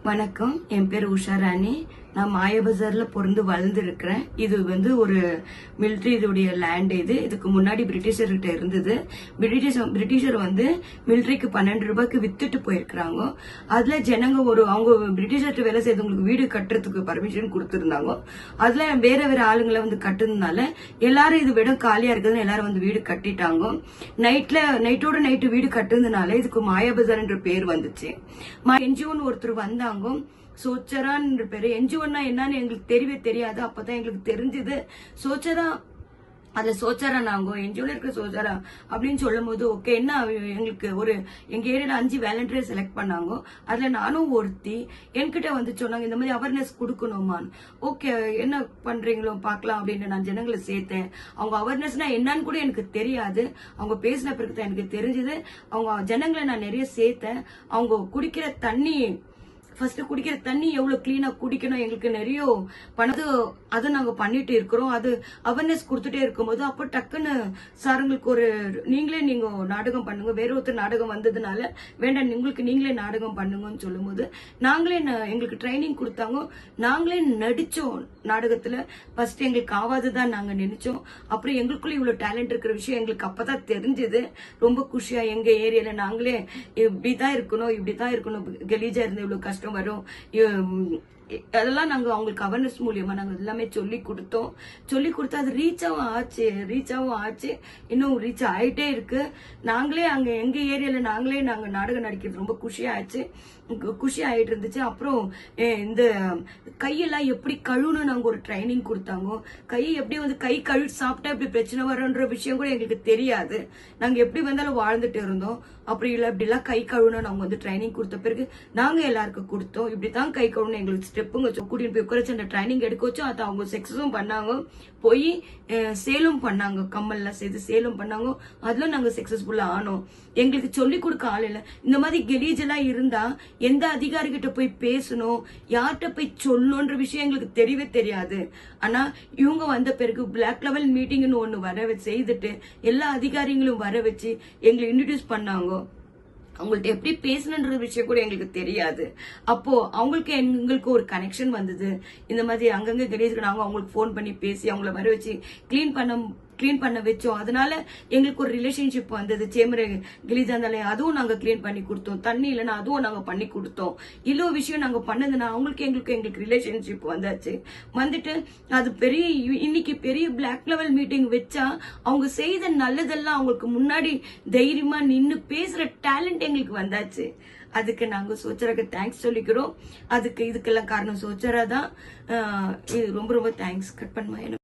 வணக்கம். என் பேர் உஷா ராணி. நான் மாயபஜார்ல பிறந்து வளர்ந்துருக்கிறேன். இது ஒரு மிலிட்ரி இதோடைய லேண்ட். இதுக்கு முன்னாடி பிரிட்டிஷர்கிட்ட இருந்தது. பிரிட்டிஷர் மிலிட்ரிக்கு 12 ரூபாய்க்கு வித்துட்டு போயிருக்கிறாங்க. அதுல ஜனங்க அவங்க பிரிட்டிஷர்கிட்ட வேலை செய்தவங்களுக்கு வீடு கட்டுறதுக்கு பர்மிஷன் கொடுத்திருந்தாங்க. அதுல வேற வேற ஆளுங்களை கட்டுறதுனால எல்லாரும் இது விட காலியா இருக்குதுன்னு எல்லாரும் வீடு கட்டிட்டாங்க. நைட்டோட நைட்டு வீடு கட்டுறதுனால இதுக்கு மாயாபஜார்ன்ற பேர் வந்துச்சு. என்ஜிஓன்னு ஒருத்தர் வந்தாங்க. சோச்சரான்ற பேரு. என்ஜிஓன்னா என்னன்னு எங்களுக்கு தெரியவே தெரியாது. அப்பதான் எங்களுக்கு தெரிஞ்சது சோச்சரா. அதுல சோச்சாரா நாங்க என்ஜிஓல இருக்க சோச்சாரா அப்படின்னு சொல்லும் போது ஓகே என்ன எங்களுக்கு எங்க ஏரியால 5 வேலண்டியர் செலக்ட் பண்ணாங்க. அதுல நானும் ஒருத்தி. என்கிட்ட சொன்னாங்க இந்த மாதிரி அவேர்னஸ் கொடுக்கணுமான்னு. ஓகே என்ன பண்றீங்களோ பாக்கலாம் அப்படின்னு நான் ஜனங்களை சேர்த்தேன். அவங்க அவேர்னஸ்னா என்னன்னு கூட எனக்கு தெரியாது. அவங்க பேசின பிறகுதான் எனக்கு தெரிஞ்சது. அவங்க ஜனங்களை நான் நிறைய சேர்த்தேன். அவங்க குடிக்கிற தண்ணி ஃபர்ஸ்ட் குடிக்கிற தண்ணி எவ்வளவு கிளீனா குடிக்கணும் எங்களுக்கு நிறைய பண்ணது. அதை நாங்க பண்ணிட்டு இருக்கிறோம். அது அவேர்னஸ் கொடுத்துட்டே இருக்கும்போது அப்போ டக்குன்னு சாருங்களுக்கு நீங்க நாடகம் பண்ணுங்க. வேற ஒருத்தர் நாடகம் வந்ததுனால வேண்டாம் உங்களுக்கு நீங்களே நாடகம் பண்ணுங்கன்னு சொல்லும் போது எங்களுக்கு ட்ரைனிங் கொடுத்தாங்க. நாங்களே நடிச்சோம் நாடகத்துல. ஃபர்ஸ்ட் எங்களுக்கு ஆவாதுதான் நாங்க நினைச்சோம். அப்புறம் எங்களுக்குள்ள இவ்வளவு டேலண்ட் இருக்கிற விஷயம் எங்களுக்கு அப்பதான் தெரிஞ்சது. ரொம்ப குஷியா எங்க ஏரியால நாங்களே இப்படிதான் இருக்கணும் கலீஜா இருந்து இவ்வளவு கஷ்டம் வரும். அதெல்லாம் நாங்க அவங்களுக்கு அவேர்னஸ் மூலியமா நாங்க எல்லாமே சொல்லி கொடுத்து அது ரீச்சாவும் ஆச்சு. இன்னும் ரீச் ஆயிட்டே இருக்கு. நாங்களே அங்க எங்க ஏரியால நாங்க நாடகம் நடிக்கிறது ரொம்ப குஷி ஆயிட்டு இருந்துச்சு. அப்புறம் இந்த கையெல்லாம் எப்படி கழுவணும் நாங்க ஒரு ட்ரைனிங் கொடுத்தாங்க. கை எப்படி கை கழுவி சாப்பிட்டா இப்படி பிரச்சனை வரும்ன்ற விஷயம் கூட எங்களுக்கு தெரியாது. நாங்க எப்படி வந்தாலும் வாழ்ந்துட்டு இருந்தோம். அப்படி இல்ல இப்படி எல்லாம் கை கழுவணும் நாங்க ட்ரைனிங் கொடுத்த பிறகு நாங்க எல்லாருக்கும் கொடுத்தோம். இப்படிதான் கை கழுவணும் எங்களுக்கு ஸ்டெப்புங்க கூட்டிட்டு போய் உட்கார அந்த ட்ரைனிங் எடுக்க வச்சோம். அதை அவங்க சக்சஸும் பண்ணாங்க. போய் சேலும் பண்ணாங்க. கம்மல்லாம் செய்து சேலும் பண்ணாங்க. அதுல நாங்க சக்சஸ்ஃபுல்லா ஆனோம். எங்களுக்கு சொல்லி கொடுக்க ஆள் இல்ல. இந்த மாதிரி கெலீஜ் எல்லாம் இருந்தா எந்த அதிகாரி கிட்ட போய் பேசணும், யார்கிட்ட போய் சொல்லணும்ன்ற விஷயம் எங்களுக்கு தெரியவே தெரியாது. ஆனா இவங்க வந்த பிறகு பிளாக் லெவல் மீட்டிங்னு ஒண்ணு செய்துட்டு எல்லா அதிகாரிகளும் வர வச்சு எங்களை இன்ட்ரோடியூஸ் பண்ணாங்க. அவங்கள்ட்ட எப்படி பேசணுன்ற விஷயம் கூட எங்களுக்கு தெரியாது. அப்போ எங்களுக்கு ஒரு கனெக்ஷன் வந்தது. இந்த மாதிரி அங்கங்க கெலீஜ்க்கு நாங்க அவங்களுக்கு போன் பண்ணி பேசி அவங்கள வர வச்சு கிளீன் பண்ண வச்சோம். அதனால எங்களுக்கு ஒரு ரிலேஷன்ஷிப் வந்தது. சேம்பர் கெலீஜா இருந்தாலும் அதுவும் நாங்க கிளீன் பண்ணி கொடுத்தோம். தண்ணி இல்லைன்னா அதுவும் நாங்க பண்ணி கொடுத்தோம். இவ்வளவு விஷயம் நாங்க பண்ணதுன்னா எங்களுக்கு ரிலேஷன்ஷிப் வந்துட்டு அது இன்னைக்கு பெரிய பிளாக் லெவல் மீட்டிங் வச்சா அவங்க செய்த நல்லதெல்லாம் அவங்களுக்கு முன்னாடி தைரியமா நின்னு பேசுற டேலண்ட் எங்களுக்கு வந்தாச்சு. அதுக்கு நாங்க சோச்சராக்கு தேங்க்ஸ் சொல்லிக்கிறோம். இதுக்கெல்லாம் காரணம் சோச்சரா தான். ரொம்ப ரொம்ப தேங்க்ஸ். கட் பண்ணுமா.